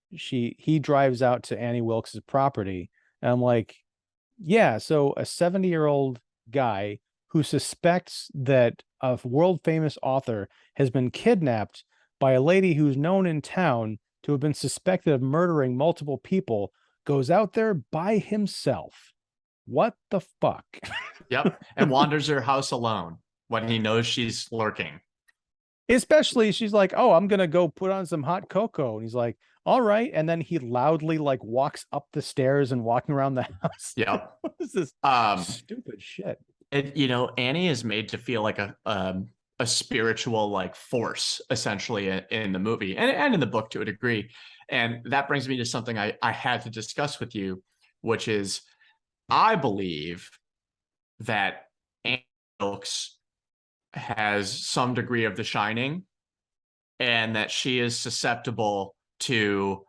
he drives out to Annie Wilkes' property. And I'm like, yeah, so a 70-year-old guy who suspects that a world famous author has been kidnapped by a lady who's known in town to have been suspected of murdering multiple people goes out there by himself. What the fuck? Yep. And wanders her house alone when he knows she's lurking. Especially, she's like, "Oh, I'm gonna go put on some hot cocoa," and he's like, "All right," and then he loudly like walks up the stairs and walking around the house. Yep. What is this stupid shit? Annie is made to feel like a spiritual like force essentially in the movie and in the book to a degree. And that brings me to something I had to discuss with you, which is I believe that Annie Wilkes has some degree of The Shining, and that she is susceptible to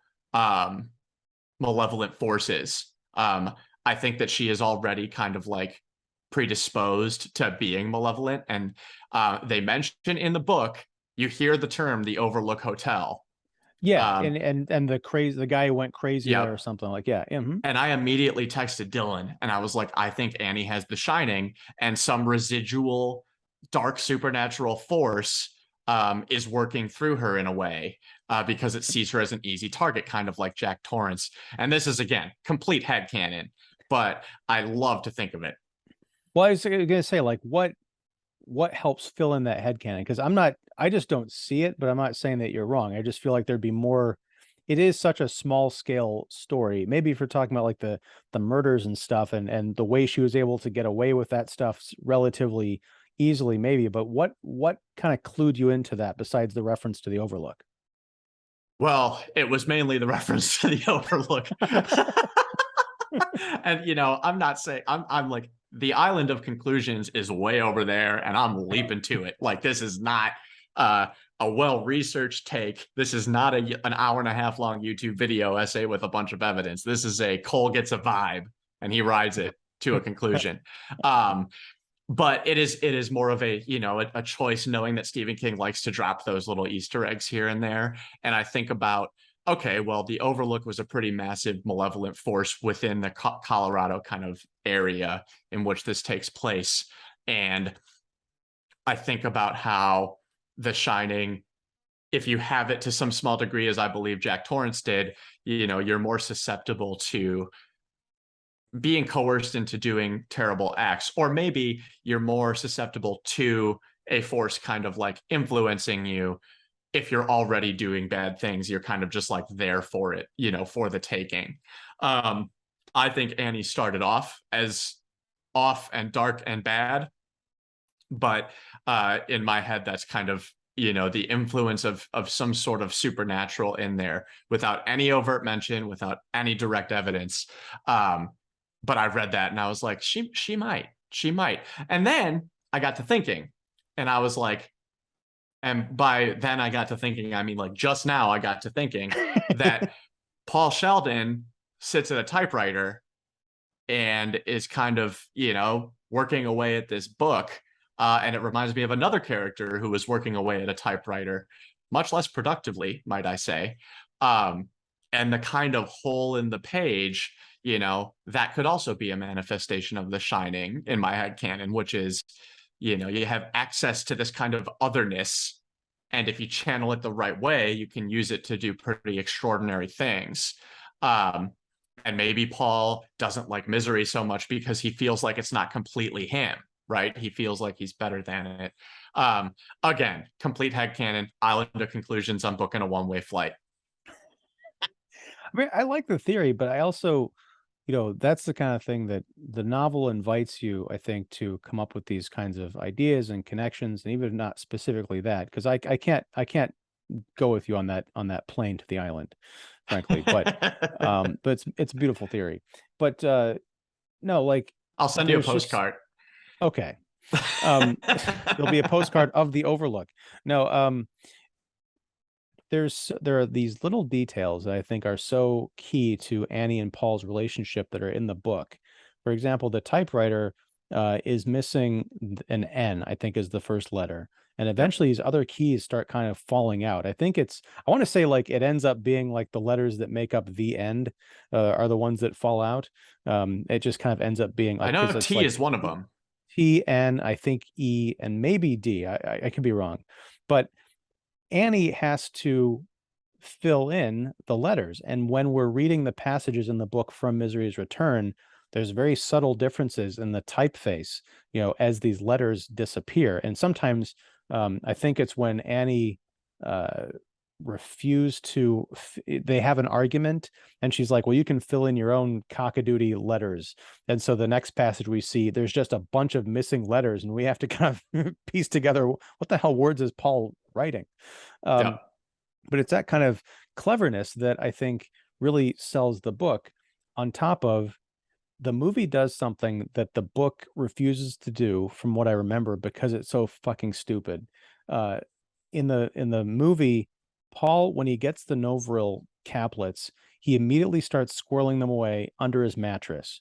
malevolent forces. I think that she is already kind of like predisposed to being malevolent, and they mention in the book, you hear the term the Overlook Hotel. Yeah, and the guy who went crazy there or something like, yeah. And I immediately texted Dylan and I was like, I think Annie has The Shining, and some residual dark supernatural force is working through her in a way because it sees her as an easy target, kind of like Jack Torrance. And this is, again, complete headcanon, but I love to think of it. Well, I was gonna say, like, what helps fill in that headcanon? Because I just don't see it, but I'm not saying that you're wrong. I just feel like there'd be more. It is such a small scale story. Maybe if you're talking about like the murders and stuff and the way she was able to get away with that stuff relatively easily, maybe. But what kind of clued you into that besides the reference to the Overlook? Well, it was mainly the reference to the Overlook. And I'm not saying I'm like, the island of conclusions is way over there and I'm leaping to it. Like, this is not a well-researched take. This is not an hour and a half long YouTube video essay with a bunch of evidence. This is a Cole gets a vibe and he rides it to a conclusion. But it is more of a choice, knowing that Stephen King likes to drop those little Easter eggs here and there. And I think about, okay, well, the Overlook was a pretty massive malevolent force within the Colorado kind of area in which this takes place. And I think about how The Shining, if you have it to some small degree, as I believe Jack Torrance did, you're more susceptible to being coerced into doing terrible acts, or maybe you're more susceptible to a force kind of like influencing you. If you're already doing bad things, you're kind of just like there for it, for the taking. I think Annie started off as off and dark and bad, but in my head, that's kind of the influence of some sort of supernatural in there without any overt mention, without any direct evidence. But I read that and I was like, she might. And then I got to thinking, and I was like, and by then I got to thinking, I mean, like, just now I got to thinking that Paul Sheldon sits at a typewriter and is kind of, working away at this book. And it reminds me of another character who was working away at a typewriter, much less productively, might I say. And the kind of hole in the page, that could also be a manifestation of The Shining in my head canon, which is, you have access to this kind of otherness. And if you channel it the right way, you can use it to do pretty extraordinary things. And maybe Paul doesn't like Misery so much because he feels like it's not completely him, right? He feels like he's better than it. Again, complete headcanon, island of conclusions. I'm booking a one-way flight. I mean, I like the theory, but I also, that's the kind of thing that the novel invites you, I think, to come up with these kinds of ideas and connections, and even not specifically that, because I can't go with you on that plane to the island, frankly. But it's a beautiful theory. But no, like, I'll send you a there's just- postcard. Okay. There'll be a postcard of the Overlook. No, there are these little details that I think are so key to Annie and Paul's relationship that are in the book. For example, the typewriter is missing an N, I think is the first letter. And eventually these other keys start kind of falling out. I want to say like it ends up being like the letters that make up the end are the ones that fall out. It just kind of ends up being like, I know T like is one of them. T, N, I think E, and maybe D. I could be wrong. But Annie has to fill in the letters. And when we're reading the passages in the book from Misery's Return, there's very subtle differences in the typeface, as these letters disappear. And sometimes I think it's when Annie refused to, they have an argument and she's like, well, you can fill in your own cockadoodie letters. And so the next passage we see, there's just a bunch of missing letters and we have to kind of piece together, what the hell words is Paul writing? But it's that kind of cleverness that I think really sells the book, on top of the movie does something that the book refuses to do, from what I remember, because it's so fucking stupid. In the movie, Paul, when he gets the Novril caplets, he immediately starts squirreling them away under his mattress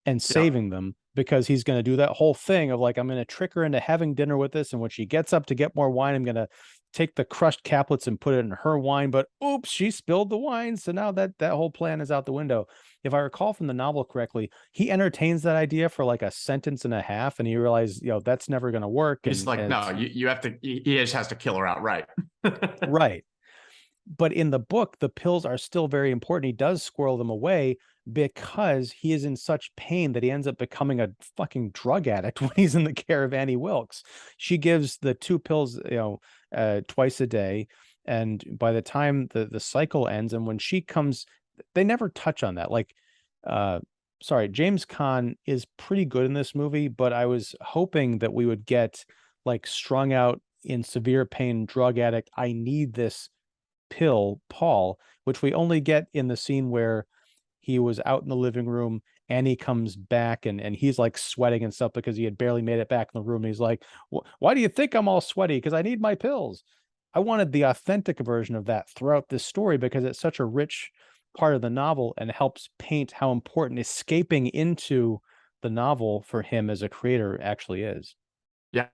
and saving them, because he's going to do that whole thing of like, I'm going to trick her into having dinner with this, and when she gets up to get more wine, I'm going to take the crushed caplets and put it in her wine, but oops, she spilled the wine, so now that whole plan is out the window. If I recall from the novel correctly, he entertains that idea for like a sentence and a half, and he realized, that's never going to work. He's like, no, you have to, he just has to kill her outright. Right. But in the book, the pills are still very important. He does squirrel them away because he is in such pain that he ends up becoming a fucking drug addict when he's in the care of Annie Wilkes. She gives the 2 pills, twice a day. And by the time the cycle ends, and when she comes, they never touch on that. Like, James Caan is pretty good in this movie, but I was hoping that we would get like strung out in severe pain, drug addict, I need this pill Paul, which we only get in the scene where he was out in the living room. Annie comes back and he's like sweating and stuff because he had barely made it back in the room. He's like, why do you think I'm all sweaty? Because I need my pills. I wanted the authentic version of that throughout this story, because it's such a rich part of the novel and helps paint how important escaping into the novel for him as a creator actually is. Yeah.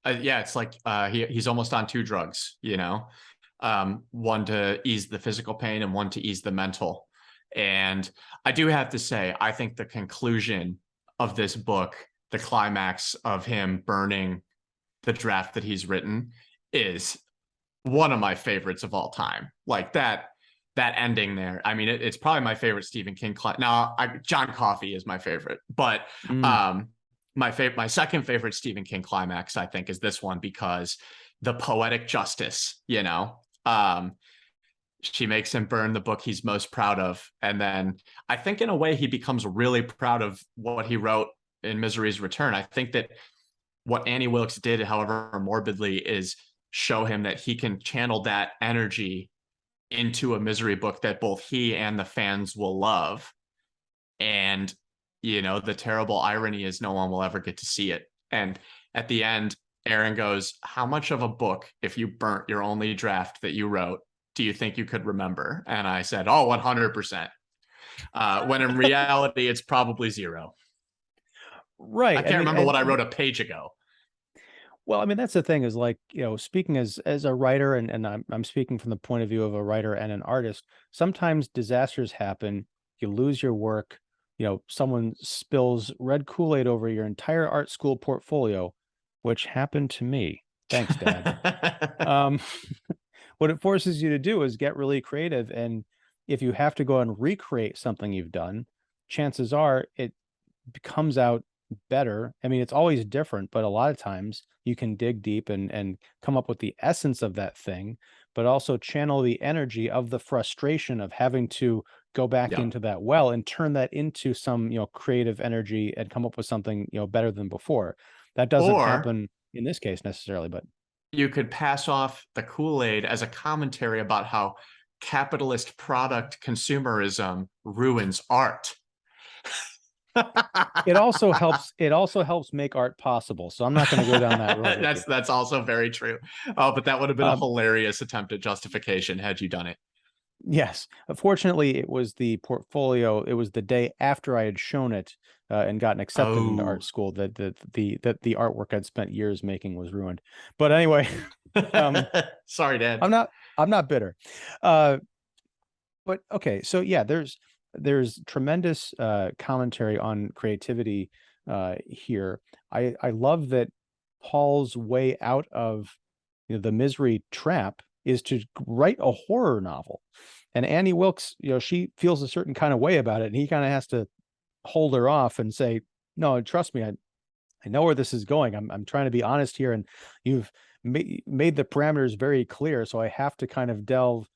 It's like he's almost on 2 drugs, one to ease the physical pain and one to ease the mental. And I do have to say, I think the conclusion of this book, the climax of him burning the draft that he's written, is one of my favorites of all time. Like that ending there. I mean, it's probably my favorite Stephen King. John Coffey is my favorite, but my second favorite Stephen King climax, I think, is this one, because the poetic justice, she makes him burn the book he's most proud of. And then I think in a way he becomes really proud of what he wrote in Misery's Return. I think that what Annie Wilkes did, however morbidly, is show him that he can channel that energy into a misery book that both he and the fans will love. And, you know, the terrible irony is no one will ever get to see it. And at the end, Aaron goes, how much of a book, if you burnt your only draft that you wrote, do you think you could remember? And I said, oh, 100%. When in reality, it's probably 0. Right. I can't remember what I wrote a page ago. Well, I mean, that's the thing is like, you know, speaking as a writer, and I'm speaking from the point of view of a writer and an artist, sometimes disasters happen, you lose your work, you know, someone spills red Kool-Aid over your entire art school portfolio, which happened to me. Thanks, Dad. What it forces you to do is get really creative. And if you have to go and recreate something you've done, chances are it comes out better. I mean, it's always different, but a lot of times you can dig deep and come up with the essence of that thing, but also channel the energy of the frustration of having to go back into that well and turn that into some, you know, creative energy and come up with something, you know, better than before. That doesn't happen in this case necessarily, but you could pass off the Kool-Aid as a commentary about how capitalist product consumerism ruins art. it also helps make art possible. So I'm not going to go down that road. That's also very true. Oh, but that would have been a hilarious attempt at justification had you done it. Yes. Fortunately, it was the portfolio. It was the day after I had shown it and gotten accepted into art school that the artwork I'd spent years making was ruined. But anyway, sorry, Dad. I'm not bitter. But okay, so yeah, there's tremendous commentary on creativity here. I love that Paul's way out of, you know, the misery trap is to write a horror novel. And Annie Wilkes, you know, she feels a certain kind of way about it, and he kind of has to hold her off and say, no, trust me, I know where this is going. I'm trying to be honest here, and you've made the parameters very clear, so I have to kind of delve.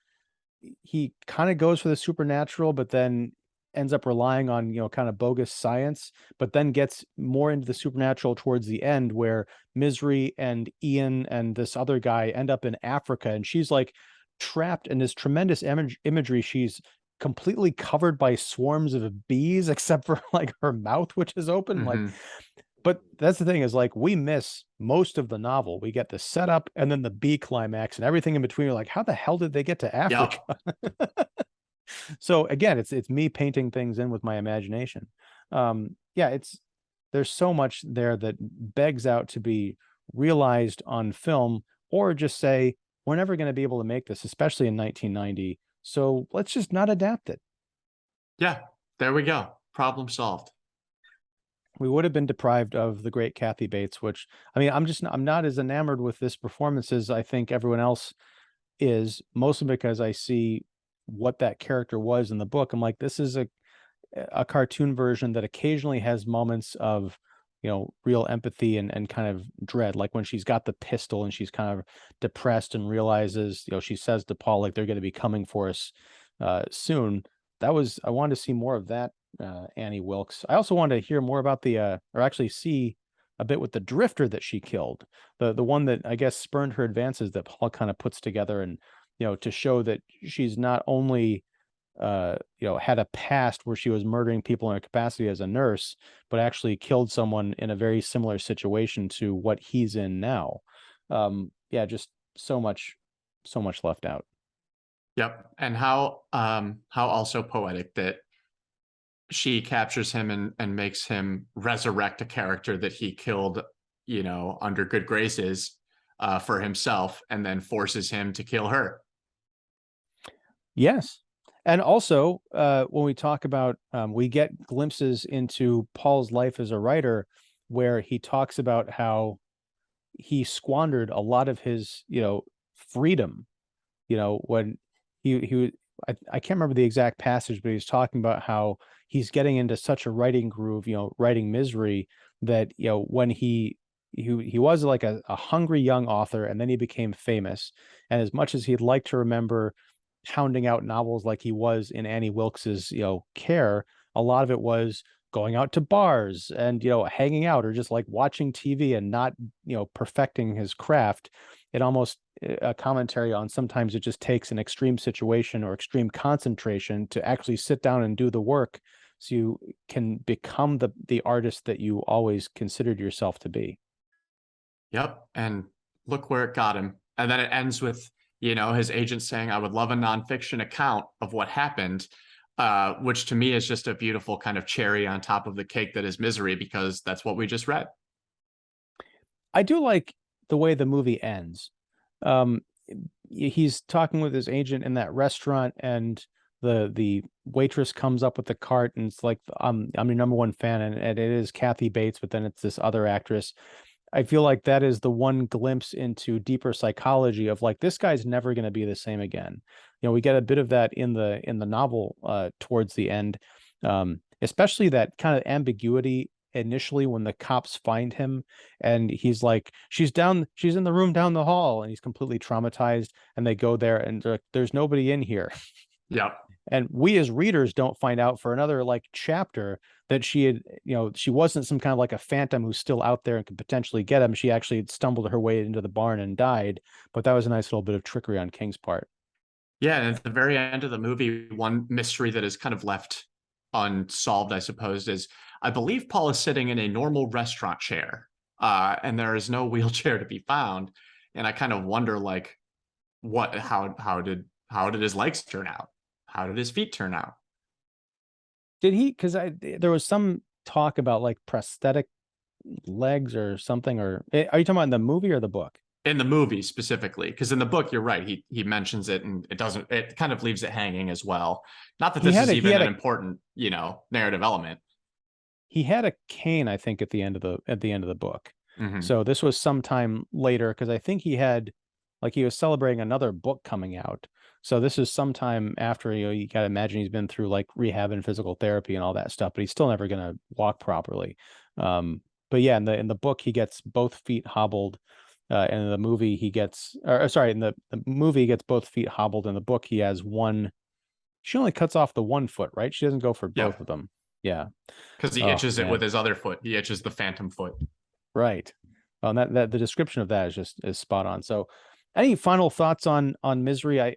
He kind of goes for the supernatural, but then ends up relying on, you know, kind of bogus science, but then gets more into the supernatural towards the end, where Misery and Ian and this other guy end up in Africa, and she's like trapped in this tremendous imagery. She's completely covered by swarms of bees, except for like her mouth, which is open. Like, but that's the thing is like we miss most of the novel. We get the setup and then the bee climax and everything in between. You're like, how the hell did they get to Africa? So again, it's me painting things in with my imagination. Yeah, there's so much there that begs out to be realized on film, or just say, we're never going to be able to make this, especially in 1990. So let's just not adapt it. Yeah, there we go. Problem solved. We would have been deprived of the great Kathy Bates, which, I mean, I'm not as enamored with this performance as I think everyone else is, mostly because I see what that character was in the book. I'm like, this is a cartoon version that occasionally has moments of, you know, real empathy and kind of dread, like when she's got the pistol and she's kind of depressed and realizes, you know, she says to Paul, like, they're going to be coming for us soon. I wanted to see more of that Annie Wilkes. I also wanted to hear more about or actually see a bit with the drifter that she killed, the one that I guess spurned her advances, that Paul kind of puts together, and, you know, to show that she's not only you know, had a past where she was murdering people in her capacity as a nurse, but actually killed someone in a very similar situation to what he's in now. Yeah, just so much left out. Yep. And how also poetic that she captures him and makes him resurrect a character that he killed, you know, under good graces for himself, and then forces him to kill her. Yes. And also, when we talk about, we get glimpses into Paul's life as a writer, where he talks about how he squandered a lot of his, you know, freedom, you know, when I can't remember the exact passage, but he's talking about how he's getting into such a writing groove, you know, writing Misery, that, you know, when he was like a hungry young author, and then he became famous. And as much as he'd like to remember pounding out novels like he was in Annie Wilkes's, you know, care, a lot of it was going out to bars and, you know, hanging out, or just like watching TV and not, you know, perfecting his craft. it almost a commentary on sometimes it just takes an extreme situation or extreme concentration to actually sit down and do the work so you can become the artist that you always considered yourself to be. Yep. And look where it got him. And then it ends with, his agent saying, I would love a nonfiction account of what happened, which to me is just a beautiful kind of cherry on top of the cake that is Misery, because that's what we just read. I do like the way the movie ends. Um, he's talking with his agent in that restaurant, and the waitress comes up with the cart, and it's like, I'm your number one fan, and it is Kathy Bates, but then it's this other actress. I feel like that is the one glimpse into deeper psychology of like, this guy's never going to be the same again. We get a bit of that in the novel towards the end, especially that kind of ambiguity initially when the cops find him and he's like, she's in the room down the hall, and he's completely traumatized, and they go there and like, there's nobody in here. Yeah. And we as readers don't find out for another like chapter that she had, she wasn't some kind of like a phantom who's still out there and could potentially get him. She actually had stumbled her way into the barn and died. But that was a nice little bit of trickery on King's part. Yeah. And at the very end of the movie, one mystery that is kind of left unsolved, I suppose, is I believe Paul is sitting in a normal restaurant chair, and there is no wheelchair to be found. And I kind of wonder, like, how did his legs turn out? How did his feet turn out? Did he? Because there was some talk about like prosthetic legs or something. Or are you talking about in the movie or the book? In the movie specifically, because in the book, you're right. He mentions it, and it kind of leaves it hanging as well. Not that this is even an important, narrative element. He had a cane, I think, at the end of the book. Mm-hmm. So this was sometime later, because I think he was celebrating another book coming out. So this is sometime after, you got to imagine he's been through like rehab and physical therapy and all that stuff, but he's still never going to walk properly. But yeah, in the book, he gets both feet hobbled. And in the movie, in the movie, he gets both feet hobbled. In the book, he has one. She only cuts off the one foot, right? She doesn't go for both of them. Yeah. Because he itches it with his other foot. He itches the phantom foot. Right. Well, that the description of that is spot on. So any final thoughts on Misery?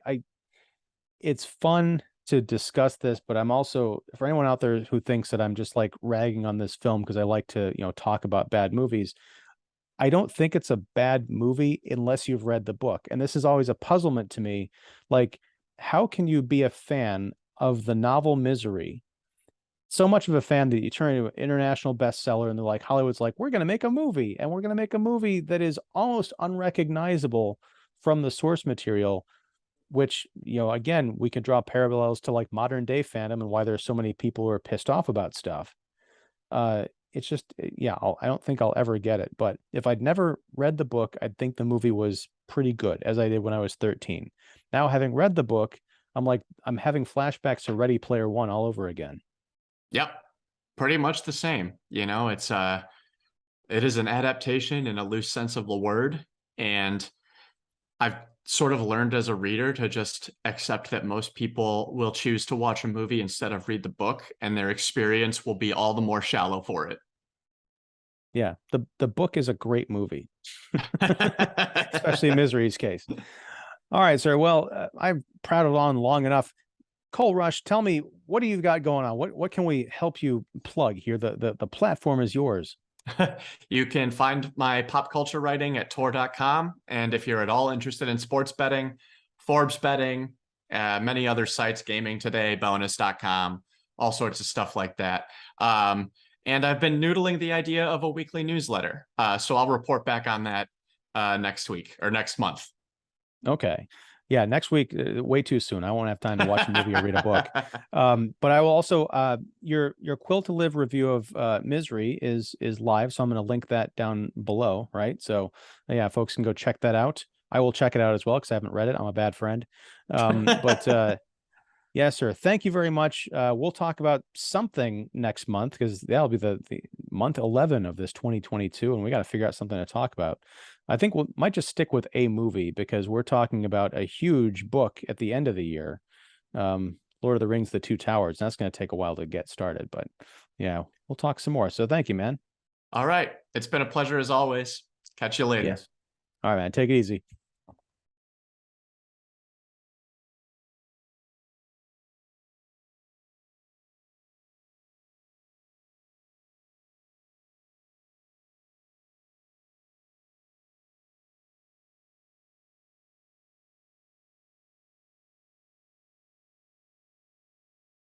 It's fun to discuss this, but I'm also, for anyone out there who thinks that I'm just like ragging on this film because I like to, talk about bad movies, I don't think it's a bad movie unless you've read the book. And this is always a puzzlement to me. Like, how can you be a fan of the novel Misery, so much of a fan that you turn into an international bestseller, and they're like, Hollywood's like, we're going to make a movie, and we're going to make a movie that is almost unrecognizable from the source material, which, again, we can draw parallels to like modern day fandom and why there's so many people who are pissed off about stuff. It's just, yeah, I don't think I'll ever get it. But if I'd never read the book, I'd think the movie was pretty good, as I did when I was 13. Now, having read the book, I'm having flashbacks to Ready Player One all over again. Yep. Pretty much the same. It is an adaptation in a loose sense of the word. And I've sort of learned as a reader to just accept that most people will choose to watch a movie instead of read the book, and their experience will be all the more shallow for it. Yeah, the book is a great movie, especially in Misery's case. All right, sir. Well, I've prattled on long enough. Cole Rush, tell me, what do you got going on? What can we help you plug here? The platform is yours. You can find my pop culture writing at tor.com. And if you're at all interested in sports betting, Forbes betting, many other sites, Gaming Today, bonus.com, all sorts of stuff like that. And I've been noodling the idea of a weekly newsletter. So I'll report back on that next week or next month. Okay. Yeah, next week, way too soon. I won't have time to watch a movie or read a book. But I will also, your Quill to Live review of Misery is live, so I'm going to link that down below, right? So yeah, folks can go check that out. I will check it out as well because I haven't read it. I'm a bad friend. But yes, sir. Thank you very much. We'll talk about something next month because that'll be the month 11 of this 2022, and we got to figure out something to talk about. I think we might just stick with a movie because we're talking about a huge book at the end of the year, Lord of the Rings: The Two Towers. That's going to take a while to get started, but yeah, we'll talk some more. So thank you, man. All right. It's been a pleasure as always. Catch you later. Yes. All right, man. Take it easy.